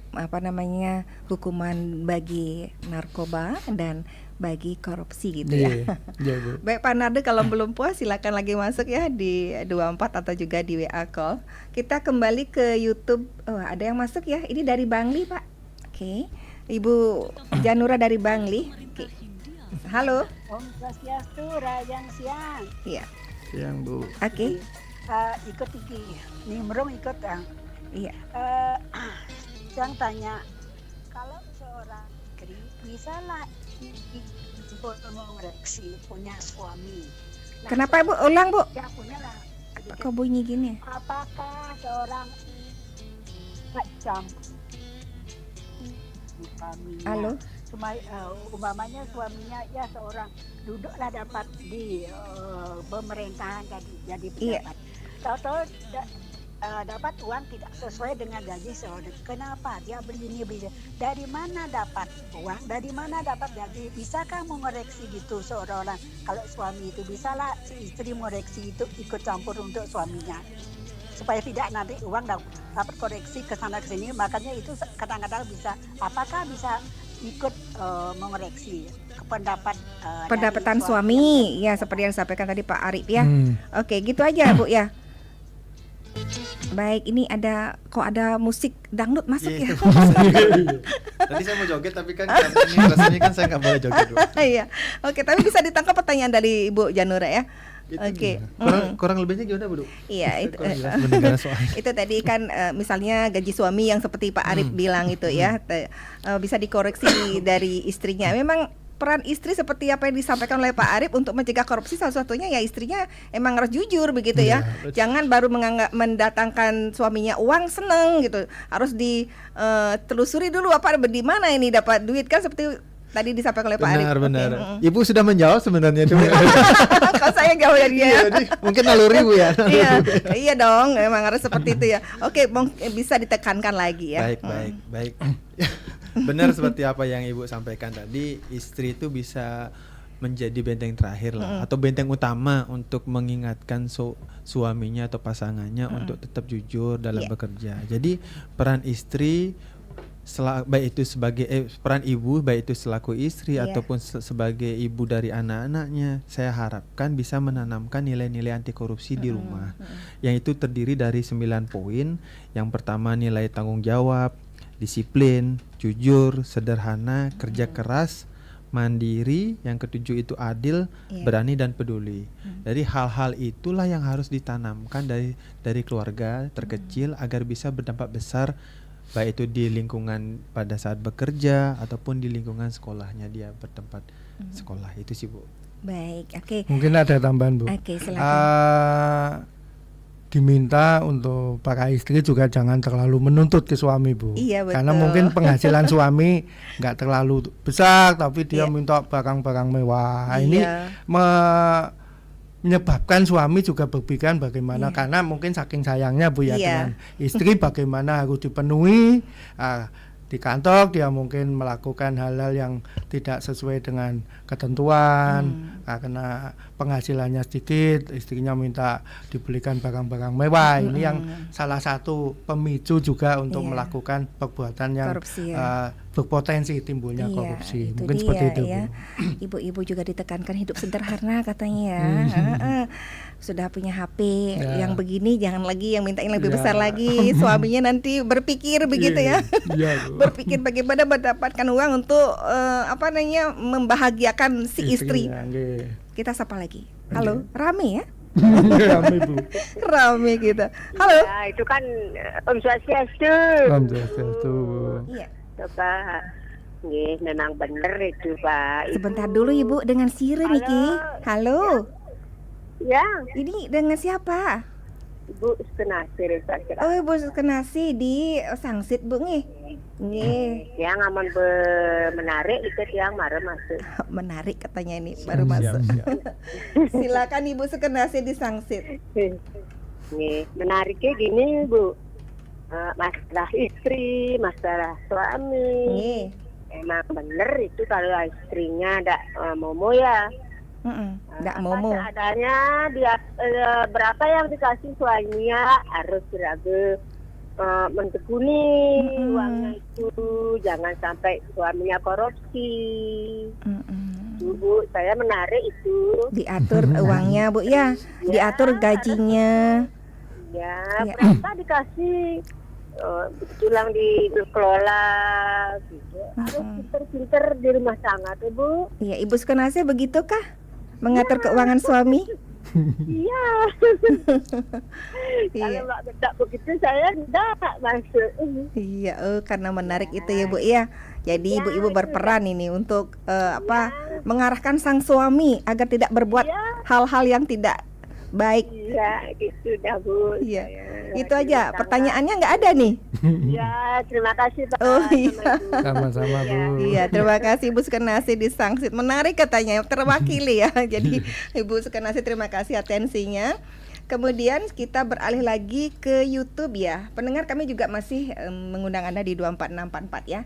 hukuman bagi narkoba dan bagi korupsi gitu ya. Bu. Baik Pak Narde, kalau belum puas silakan lagi masuk ya di 24 atau juga di WA call. Kita kembali ke YouTube. Ada yang masuk ya. Ini dari Bangli Pak. Oke. Ibu Janura dari Bangli. Oke. Halo. Om Swastiastu, Rayang Siang. Iya. Siang Bu. Oke. Ikut iki. Nimrung ikut Kang. Iya. Yang tanya, kalau seorang istri bisa lah mengoreksi punya suami. Kenapa Bu? Ulang Bu. Ya punya lah. Kok bunyi gini? Apakah seorang macam Halo. umpamanya suaminya ya seorang duduklah dapat di pemerintahan jadi pejabat. Tahu-tahu dapat uang tidak sesuai dengan gaji seorang. Kenapa dia begini? Dari mana dapat uang? Dari mana dapat gaji? Bisakah mengoreksi gitu seorang? Kalau suami itu bisalah si istri mengoreksi itu ikut campur untuk suaminya supaya tidak nanti uang dapat koreksi ke sana ke sini. Makanya itu kadang-kadang bisa, apakah bisa ikut mengoreksi pendapatan suami ya, seperti yang disampaikan tadi Pak Arif ya. Oke, gitu aja Bu ya. Baik, ini ada musik dangdut masuk ya. Tadi saya mau joget tapi kan karena ini rasanya kan saya nggak boleh joget. Iya. Oke, tapi bisa ditangkap pertanyaan dari Ibu Janura ya. Oke. Kurang lebihnya gimana Bu? Iya, itu itu tadi kan misalnya gaji suami yang seperti Pak Arif bilang itu ya, bisa dikoreksi dari istrinya. Memang peran istri seperti apa yang disampaikan oleh Pak Arif untuk mencegah korupsi, salah satunya ya istrinya emang harus jujur begitu ya. Jangan baru mendatangkan suaminya uang seneng gitu. Harus ditelusuri dulu apa di mana ini dapat duit, kan seperti tadi disampaikan oleh Pak Arif. Benar. Ibu sudah menjawab sebenarnya itu. Kalau saya jawab ya dia. Mungkin naluri Bu ya. Iya dong, memang harus seperti itu ya. Oke, bisa ditekankan lagi ya. Baik. Benar seperti apa yang Ibu sampaikan tadi, istri itu bisa menjadi benteng terakhir lah, atau benteng utama untuk mengingatkan suaminya atau pasangannya untuk tetap jujur dalam bekerja. Jadi peran istri baik itu sebagai peran ibu, baik itu selaku istri ataupun sebagai ibu dari anak-anaknya, saya harapkan bisa menanamkan nilai-nilai anti korupsi di rumah. Yang itu terdiri dari 9 poin. Yang pertama nilai tanggung jawab, disiplin, jujur, sederhana, kerja keras, mandiri. Yang ketujuh itu adil, berani dan peduli. Jadi hal-hal itulah yang harus ditanamkan dari keluarga terkecil agar bisa berdampak besar, baik itu di lingkungan pada saat bekerja ataupun di lingkungan sekolahnya dia bertempat sekolah. Itu sih Bu. Baik, oke. Mungkin ada tambahan Bu. Oke, silakan. Diminta untuk para istri juga jangan terlalu menuntut ke suami Bu. Iya, betul. Karena mungkin penghasilan suami nggak terlalu besar, tapi dia minta barang-barang mewah. Ini menyebabkan suami juga berpikiran bagaimana, karena mungkin saking sayangnya Bu ya dengan istri, bagaimana harus dipenuhi. Di kantor dia mungkin melakukan hal-hal yang tidak sesuai dengan ketentuan, karena penghasilannya sedikit, istrinya minta dibelikan barang-barang mewah. Ini yang salah satu pemicu juga untuk melakukan perbuatan yang korupsi, berpotensi timbulnya korupsi. Mungkin seperti itu ya. Bu. Ibu-ibu juga ditekankan hidup sederhana katanya ya. Sudah punya HP yang begini, jangan lagi yang mintain lebih besar lagi. Suaminya nanti berpikir begitu ya. Berpikir bagaimana mendapatkan uang untuk membahagiakan si istri. Kita sapa lagi. Halo, rame ya? Rame Bu. Rame kita. Halo. Ya, itu kan Om Swastiastu. Om Swastiastu. Iya. Pak. Nggih, memang benar itu Pak. Sebentar dulu Ibu, dengan Siri Niki. Halo. Ya. Ini dengan siapa? Ibu Skenasir Pak. Oh, Ibu Skenasir di Sangsit Bu nggih. Nggih. Yang aman menarik itu yang marah masuk. Menarik katanya ini baru masuk. Silakan Ibu Skenasir di Sangsit. Nih, menariknya gini Bu. Masalah istri, masalah suami. Emang bener itu kalau istrinya ndak momo ya. Ndak momo. Adanya dia berapa yang dikasih suaminya harus beraga mentekuni uangnya itu, jangan sampai suaminya korupsi. Bu, saya menarik itu. Diatur uangnya Bu ya, diatur gajinya. Ya, berapa dikasih tulang dikelola gitu. Harus pinter-pinter di rumah tangga tuh Bu. Iya, Ibu Skenasir begitukah mengatur keuangan suami? Iya. Kalau nggak begitu saya tidak masuk. Iya, karena menarik itu ya Bu ya. Jadi ibu-ibu berperan ini untuk mengarahkan sang suami agar tidak berbuat hal-hal yang tidak Baik. Iya, gitu dah Bu. Iya. Saya Itu aja. sangat- Pertanyaannya nggak ada nih. Ya, terima kasih Pak. Oh, iya. Sama-sama Bu. Iya, terima kasih Ibu Sukenasi di Sangsit. Menarik katanya, terwakili ya. Jadi Ibu Sukenasi terima kasih atensinya. Kemudian kita beralih lagi ke YouTube ya. Pendengar kami juga masih mengundang Anda di 24644 ya.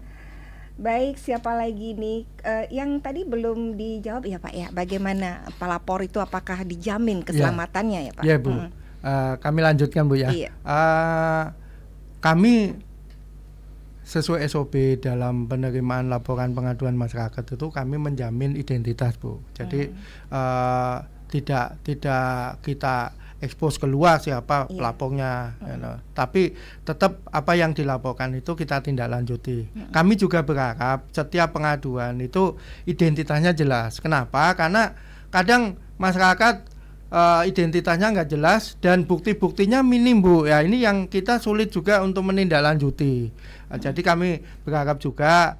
Baik, siapa lagi nih yang tadi belum dijawab ya Pak ya? Bagaimana pelapor itu apakah dijamin keselamatannya ya Pak? Iya Bu. Kami lanjutkan Bu ya. Iya. Kami sesuai SOP dalam penerimaan laporan pengaduan masyarakat itu kami menjamin identitas Bu. Jadi tidak kita expose keluar siapa pelapornya, tapi tetap apa yang dilaporkan itu kita tindak lanjuti. Kami juga berharap setiap pengaduan itu identitasnya jelas. Kenapa? Karena kadang masyarakat identitasnya nggak jelas dan bukti-buktinya minim Bu. Ya ini yang kita sulit juga untuk menindaklanjuti. Jadi kami berharap juga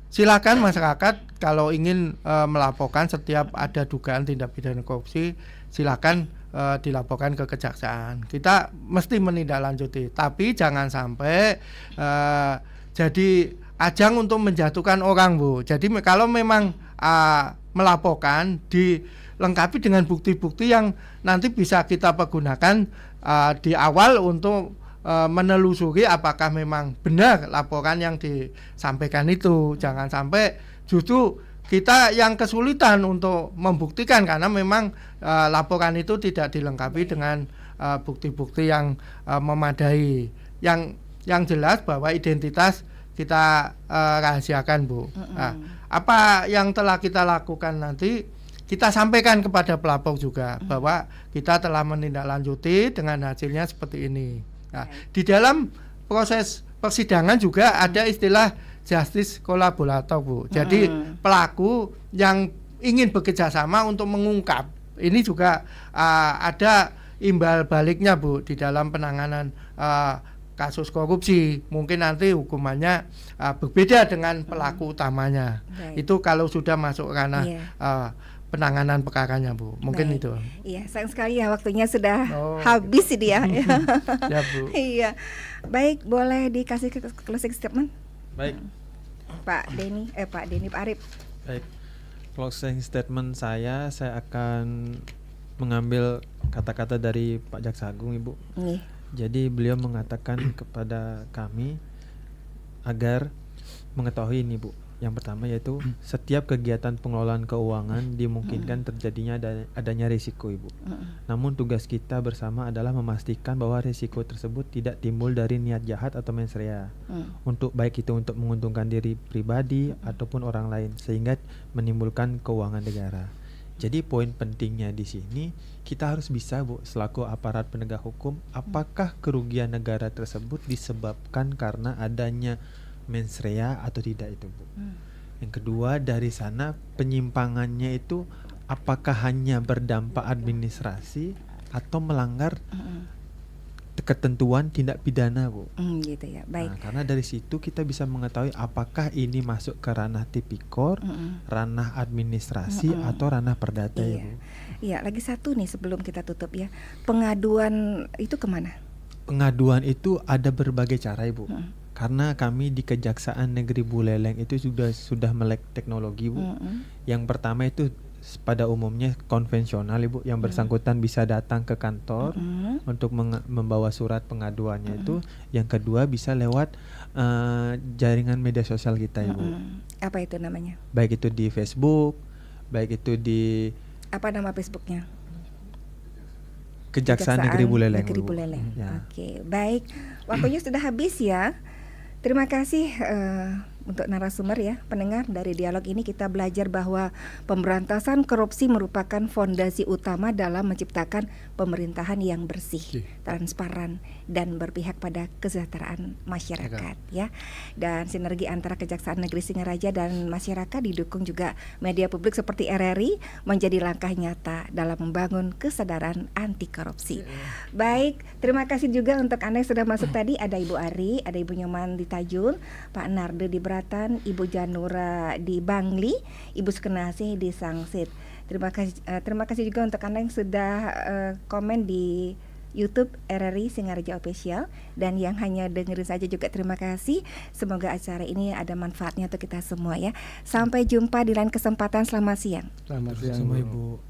silakan masyarakat kalau ingin melaporkan setiap ada dugaan tindak pidana korupsi, silakan dilaporkan ke kejaksaan. Kita mesti menindaklanjuti, tapi jangan sampai jadi ajang untuk menjatuhkan orang Bu. Jadi kalau memang melaporkan dilengkapi dengan bukti-bukti yang nanti bisa kita pergunakan di awal untuk menelusuri apakah memang benar laporan yang disampaikan itu. Jangan sampai justru kita yang kesulitan untuk membuktikan karena memang laporan itu tidak dilengkapi dengan bukti-bukti yang memadai. Yang jelas bahwa identitas kita rahasiakan Bu. Apa yang telah kita lakukan nanti kita sampaikan kepada pelapor juga bahwa kita telah menindaklanjuti dengan hasilnya seperti ini. Nah, di dalam proses persidangan juga ada istilah justice kolaborator Bu. Jadi pelaku yang ingin bekerjasama untuk mengungkap ini juga ada imbal baliknya Bu di dalam penanganan kasus korupsi. Mungkin nanti hukumannya berbeda dengan pelaku utamanya. Itu kalau sudah masuk ranah penanganan perkaranya Bu. Mungkin itu. Iya, sayang sekali ya waktunya sudah habis ini ya. Ya Bu. Iya. Baik, boleh dikasih closing statement? Baik. Pak Arif. Baik. Closing statement saya akan mengambil kata-kata dari Pak Jaksa Agung Ibu. Jadi beliau mengatakan kepada kami agar mengetahui ini Bu. Yang pertama yaitu setiap kegiatan pengelolaan keuangan dimungkinkan terjadinya adanya risiko Ibu. Namun tugas kita bersama adalah memastikan bahwa risiko tersebut tidak timbul dari niat jahat atau mens rea. Baik itu untuk menguntungkan diri pribadi ataupun orang lain sehingga menimbulkan keuangan negara. Jadi poin pentingnya di sini kita harus bisa Bu selaku aparat penegak hukum apakah kerugian negara tersebut disebabkan karena adanya mens rea atau tidak itu Bu. Yang kedua dari sana penyimpangannya itu apakah hanya berdampak administrasi atau melanggar ketentuan tindak pidana Bu. Gitu ya. Baik. Nah, karena dari situ kita bisa mengetahui apakah ini masuk ke ranah tipikor, ranah administrasi atau ranah perdata ya Bu. Iya, lagi satu nih sebelum kita tutup ya. Pengaduan itu kemana? Pengaduan itu ada berbagai cara Ibu. Karena kami di Kejaksaan Negeri Buleleng itu sudah melek teknologi Bu. Yang pertama itu pada umumnya konvensional Ibu, yang bersangkutan bisa datang ke kantor untuk membawa surat pengaduannya itu. Yang kedua bisa lewat jaringan media sosial kita Ibu. Apa itu namanya? Baik itu di Facebook, baik itu di apa nama Facebooknya? Kejaksaan Negeri Buleleng. Ya. Oke, baik. Waktunya sudah habis ya. Terima kasih untuk narasumber ya, pendengar. Dari dialog ini kita belajar bahwa pemberantasan korupsi merupakan fondasi utama dalam menciptakan pemerintahan yang bersih, transparan, dan berpihak pada kesejahteraan masyarakat ya. Dan sinergi antara Kejaksaan Negeri Singaraja dan masyarakat didukung juga media publik seperti RRI menjadi langkah nyata dalam membangun kesadaran anti korupsi. Baik, terima kasih juga untuk Anda yang sudah masuk tadi. Ada Ibu Ari, ada Ibu Nyoman di Tajur, Pak Narde di Beratan, Ibu Janura di Bangli, Ibu Sukenasih di Sangsit. Terima kasih juga untuk Anda yang sudah komen di YouTube RRI Singarja Official, dan yang hanya dengerin saja juga terima kasih. Semoga acara ini ada manfaatnya untuk kita semua ya. Sampai jumpa di lain kesempatan. Selamat siang. Selamat siang Sama Bu. Ibu.